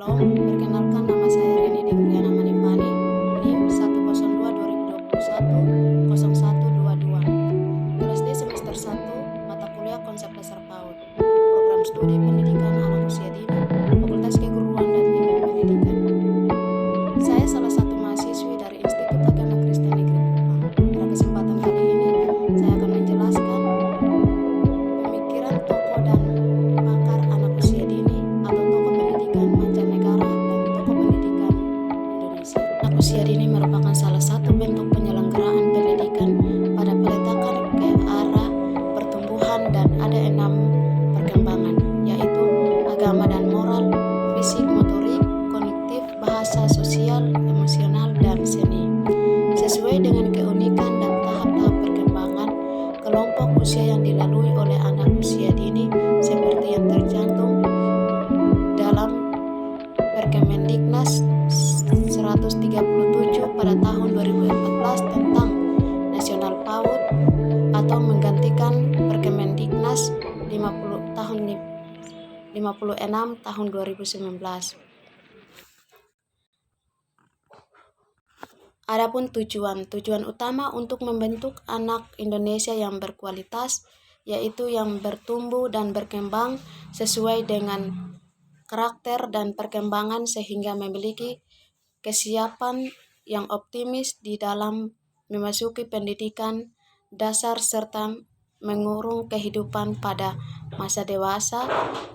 Halo, perkenalkan nama saya Reni Devriana Manifani, NIM 102 2021 0122. Kelas D semester 1, mata kuliah konsep dasar PAUD. Program studi pendidikan anak usia dini, Fakultas Keguruan dan Ilmu Pendidikan. Saya salah satu mahasiswi dari Institut Agama Kristen Negeri Kupang. Pada kesempatan kali ini, saya akan menjelaskan pemikiran tokoh dan pakar anak usia dini atau tokoh pendidikan mancanegara dan tokoh pendidikan Indonesia. Anak usia dini merupakan salah satu bentuk penyelenggaraan pendidikan pada peletakan ke arah pertumbuhan dan ada 6 perkembangan, yaitu agama dan moral, fisik, motorik, kognitif, bahasa, sosial, emosional, dan seni. Sesuai dengan keunikan dan tahap-tahap perkembangan kelompok usia yang dilalui oleh anak usia dini seperti yang tercantum dalam Perkemendiknas 137 pada tahun 2014 tentang Nasional PAUD atau menggantikan Perkemendiknas 56 tahun 2019. Adapun tujuan utama untuk membentuk anak Indonesia yang berkualitas, yaitu yang bertumbuh dan berkembang sesuai dengan karakter dan perkembangan sehingga memiliki kesiapan yang optimis di dalam memasuki pendidikan dasar serta mengurung kehidupan pada masa dewasa,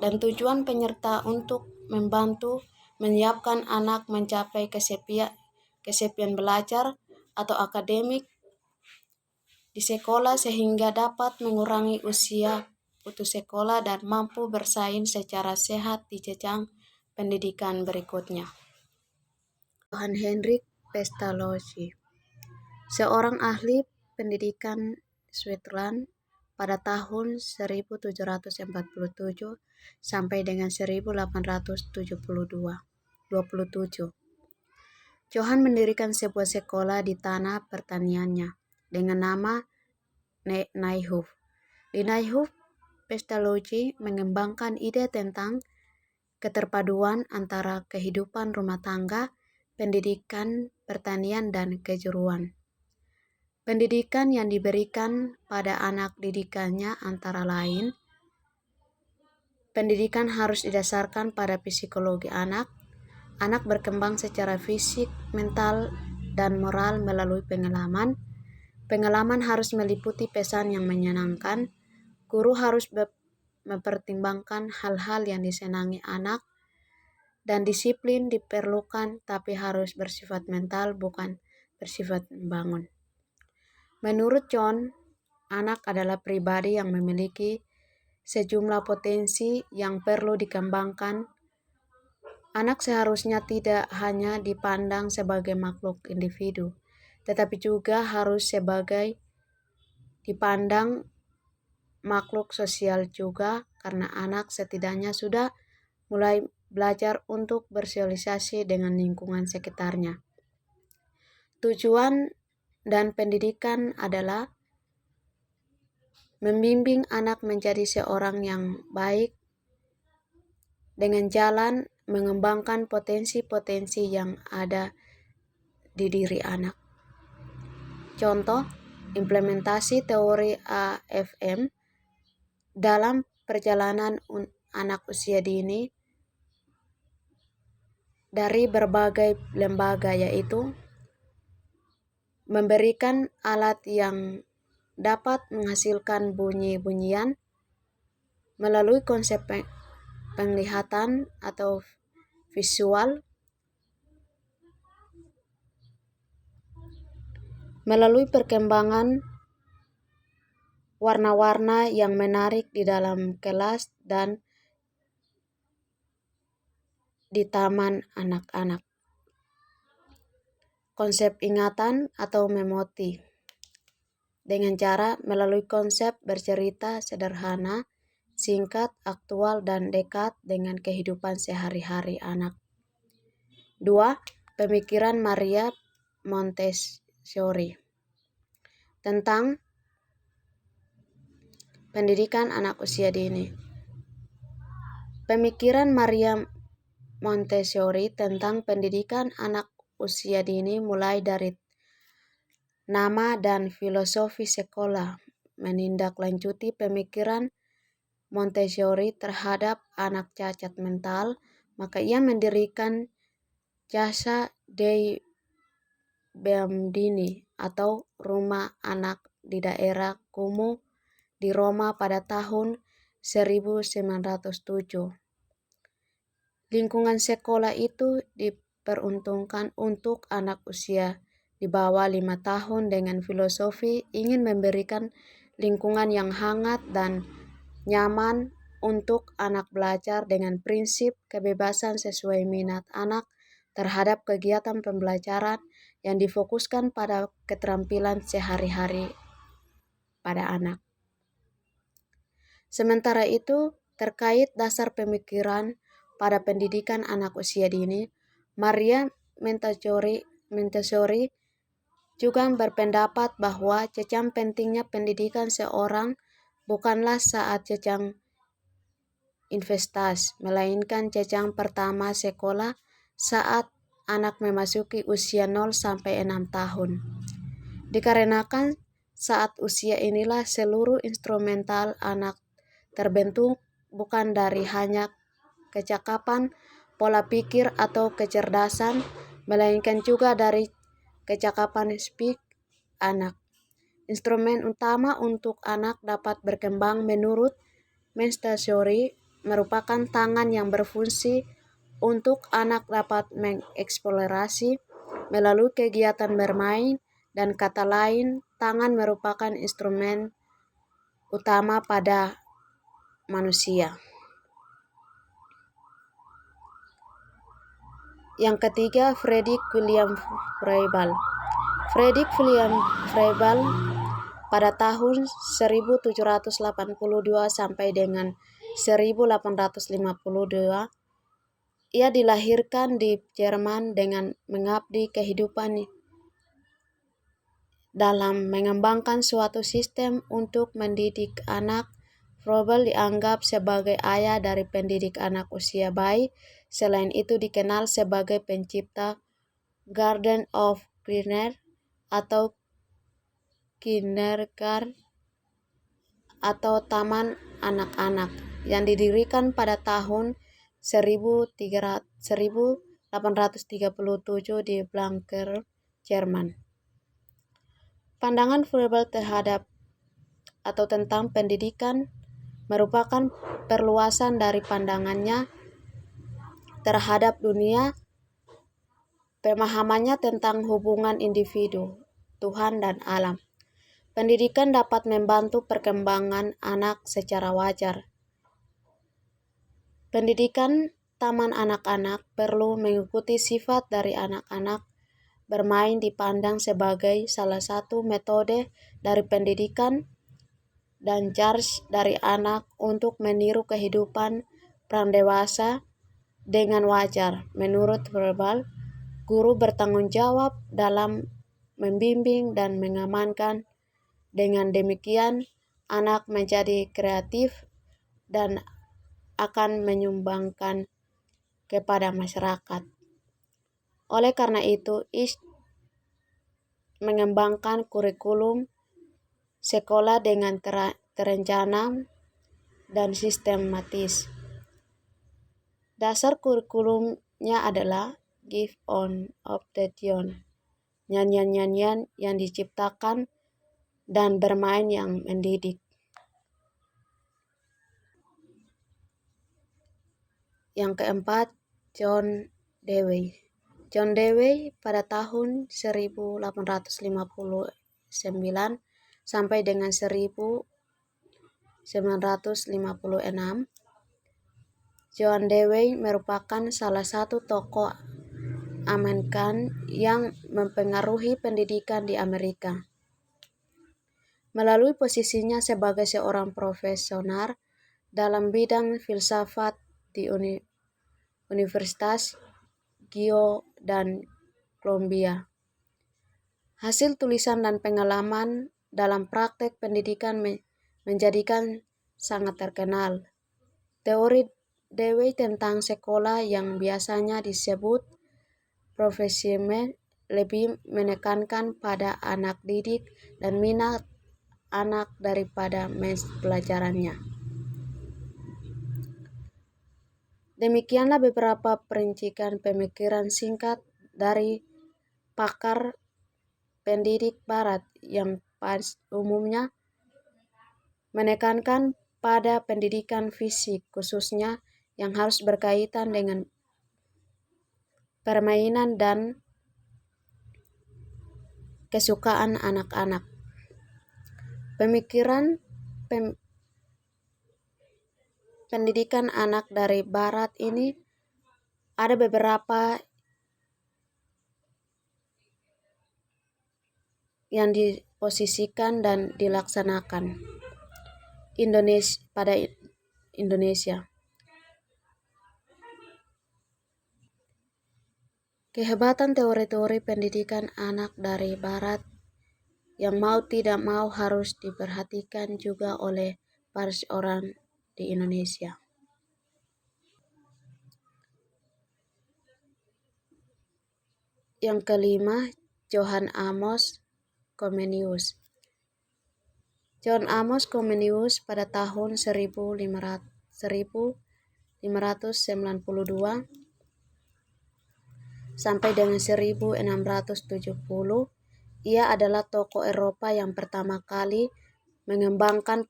dan tujuan penyerta untuk membantu menyiapkan anak mencapai kesepian belajar atau akademik di sekolah sehingga dapat mengurangi usia putus sekolah dan mampu bersaing secara sehat di jenjang pendidikan berikutnya. Johann Heinrich Pestalozzi, seorang ahli pendidikan Switzerland pada tahun 1747 sampai dengan 1827. Johann mendirikan sebuah sekolah di tanah pertaniannya dengan nama Neuhof. Di Neuhof, Pestalozzi mengembangkan ide tentang keterpaduan antara kehidupan rumah tangga, pendidikan, pertanian, dan kejuruan. Pendidikan yang diberikan pada anak didikannya antara lain, pendidikan harus didasarkan pada psikologi anak. Anak berkembang secara fisik, mental, dan moral melalui pengalaman. Pengalaman harus meliputi pesan yang menyenangkan. Guru harus mempertimbangkan hal-hal yang disenangi anak, dan disiplin diperlukan tapi harus bersifat mental bukan bersifat membangun. Menurut John, anak adalah pribadi yang memiliki sejumlah potensi yang perlu dikembangkan. Anak seharusnya tidak hanya dipandang sebagai makhluk individu, tetapi juga harus sebagai dipandang makhluk sosial juga, karena anak setidaknya sudah mulai belajar untuk bersosialisasi dengan lingkungan sekitarnya. Tujuan dan pendidikan adalah membimbing anak menjadi seorang yang baik dengan jalan mengembangkan potensi-potensi yang ada di diri anak. Contoh, implementasi teori AFM dalam perjalanan anak usia dini dari berbagai lembaga, yaitu memberikan alat yang dapat menghasilkan bunyi-bunyian melalui konsep penglihatan atau visual, melalui perkembangan warna-warna yang menarik di dalam kelas dan di taman anak-anak. Konsep ingatan atau memoti dengan cara melalui konsep bercerita sederhana, singkat, aktual, dan dekat dengan kehidupan sehari-hari anak. 2. Pemikiran Maria Montessori tentang pendidikan anak usia dini. Pemikiran Maria Montessori tentang pendidikan anak usia dini mulai dari nama dan filosofi sekolah, menindaklanjuti pemikiran Montessori terhadap anak cacat mental, maka ia mendirikan Casa dei Bambini atau rumah anak di daerah Como di Roma pada tahun 1907. Lingkungan sekolah itu diperuntukkan untuk anak usia di bawah 5 tahun dengan filosofi ingin memberikan lingkungan yang hangat dan nyaman untuk anak belajar dengan prinsip kebebasan sesuai minat anak terhadap kegiatan pembelajaran yang difokuskan pada keterampilan sehari-hari pada anak. Sementara itu, terkait dasar pemikiran pada pendidikan anak usia dini, Maria Montessori juga berpendapat bahwa cecang pentingnya pendidikan seorang bukanlah saat cecang investasi, melainkan cecang pertama sekolah saat anak memasuki usia 0 sampai 6 tahun. Dikarenakan saat usia inilah seluruh instrumental anak terbentuk bukan dari hanya kecakapan, pola pikir atau kecerdasan, melainkan juga dari kecakapan speak anak. Instrumen utama untuk anak dapat berkembang menurut Montessori merupakan tangan yang berfungsi untuk anak dapat mengeksplorasi melalui kegiatan bermain, dan kata lain, tangan merupakan instrumen utama pada manusia. Yang ketiga, Frederick William Froebel. Frederick William Froebel pada tahun 1782 sampai dengan 1852, ia dilahirkan di Jerman dengan mengabdi kehidupan dalam mengembangkan suatu sistem untuk mendidik anak. Froebel dianggap sebagai ayah dari pendidik anak usia bayi. Selain itu dikenal sebagai pencipta Garden of Kindergarten atau Kindergarten atau Taman Anak-anak yang didirikan pada tahun 1837 di Blankenburg, Jerman. Pandangan Froebel terhadap atau tentang pendidikan merupakan perluasan dari pandangannya terhadap dunia, pemahamannya tentang hubungan individu, Tuhan, dan alam. Pendidikan dapat membantu perkembangan anak secara wajar. Pendidikan taman anak-anak perlu mengikuti sifat dari anak-anak. Bermain dipandang sebagai salah satu metode dari pendidikan dan charge dari anak untuk meniru kehidupan pradewasa dengan wajar. Menurut Froebel, guru bertanggung jawab dalam membimbing dan mengamankan. Dengan demikian, anak menjadi kreatif dan akan menyumbangkan kepada masyarakat. Oleh karena itu, mengembangkan kurikulum sekolah dengan terencana dan sistematis. Dasar kurikulumnya adalah Give on of the Tune, nyanyian-nyanyian yang diciptakan dan bermain yang mendidik. Yang keempat, John Dewey. John Dewey pada tahun 1859 sampai dengan 1956, John Dewey merupakan salah satu tokoh Amerikan yang mempengaruhi pendidikan di Amerika. Melalui posisinya sebagai seorang profesional dalam bidang filsafat di Universitas Ohio dan Columbia. Hasil tulisan dan pengalaman dalam praktek pendidikan menjadikan sangat terkenal. Teori Dewi tentang sekolah yang biasanya disebut profesional lebih menekankan pada anak didik dan minat anak daripada pelajarannya. Demikianlah beberapa perincikan pemikiran singkat dari pakar pendidik Barat yang umumnya menekankan pada pendidikan fisik khususnya yang harus berkaitan dengan permainan dan kesukaan anak-anak. Pemikiran pendidikan anak dari Barat ini ada beberapa yang diposisikan dan dilaksanakan pada Indonesia. Kehebatan teori-teori pendidikan anak dari Barat yang mau tidak mau harus diperhatikan juga oleh para orang di Indonesia. Yang kelima, Johann Amos Comenius. John Amos Comenius pada tahun 1592 sampai dengan 1670, ia adalah tokoh Eropa yang pertama kali mengembangkan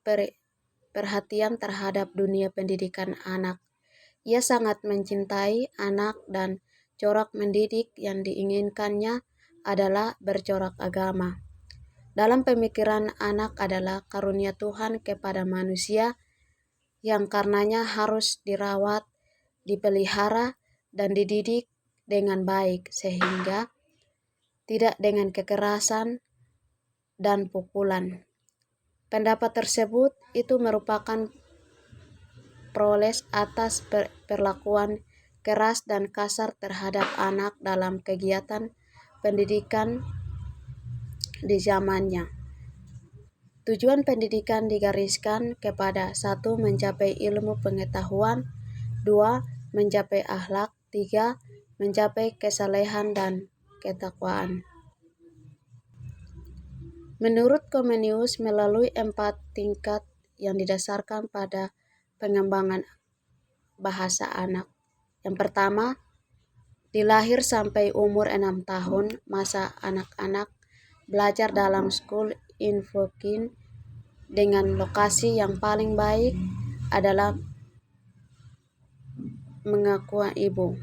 perhatian terhadap dunia pendidikan anak. Ia sangat mencintai anak dan corak mendidik yang diinginkannya adalah bercorak agama. Dalam pemikiran, anak adalah karunia Tuhan kepada manusia yang karenanya harus dirawat, dipelihara, dan dididik dengan baik sehingga tidak dengan kekerasan dan pukulan. Pendapat tersebut itu merupakan protes atas perlakuan keras dan kasar terhadap anak dalam kegiatan pendidikan di zamannya. Tujuan pendidikan digariskan kepada 1. Mencapai ilmu pengetahuan, 2. Mencapai akhlak, 3. Mencapai kesalehan dan ketakwaan. Menurut Comenius, melalui 4 tingkat yang didasarkan pada pengembangan bahasa anak. Yang pertama, di lahir sampai umur 6 tahun, masa anak-anak belajar dalam school invoking dengan lokasi yang paling baik adalah mengakuan ibu.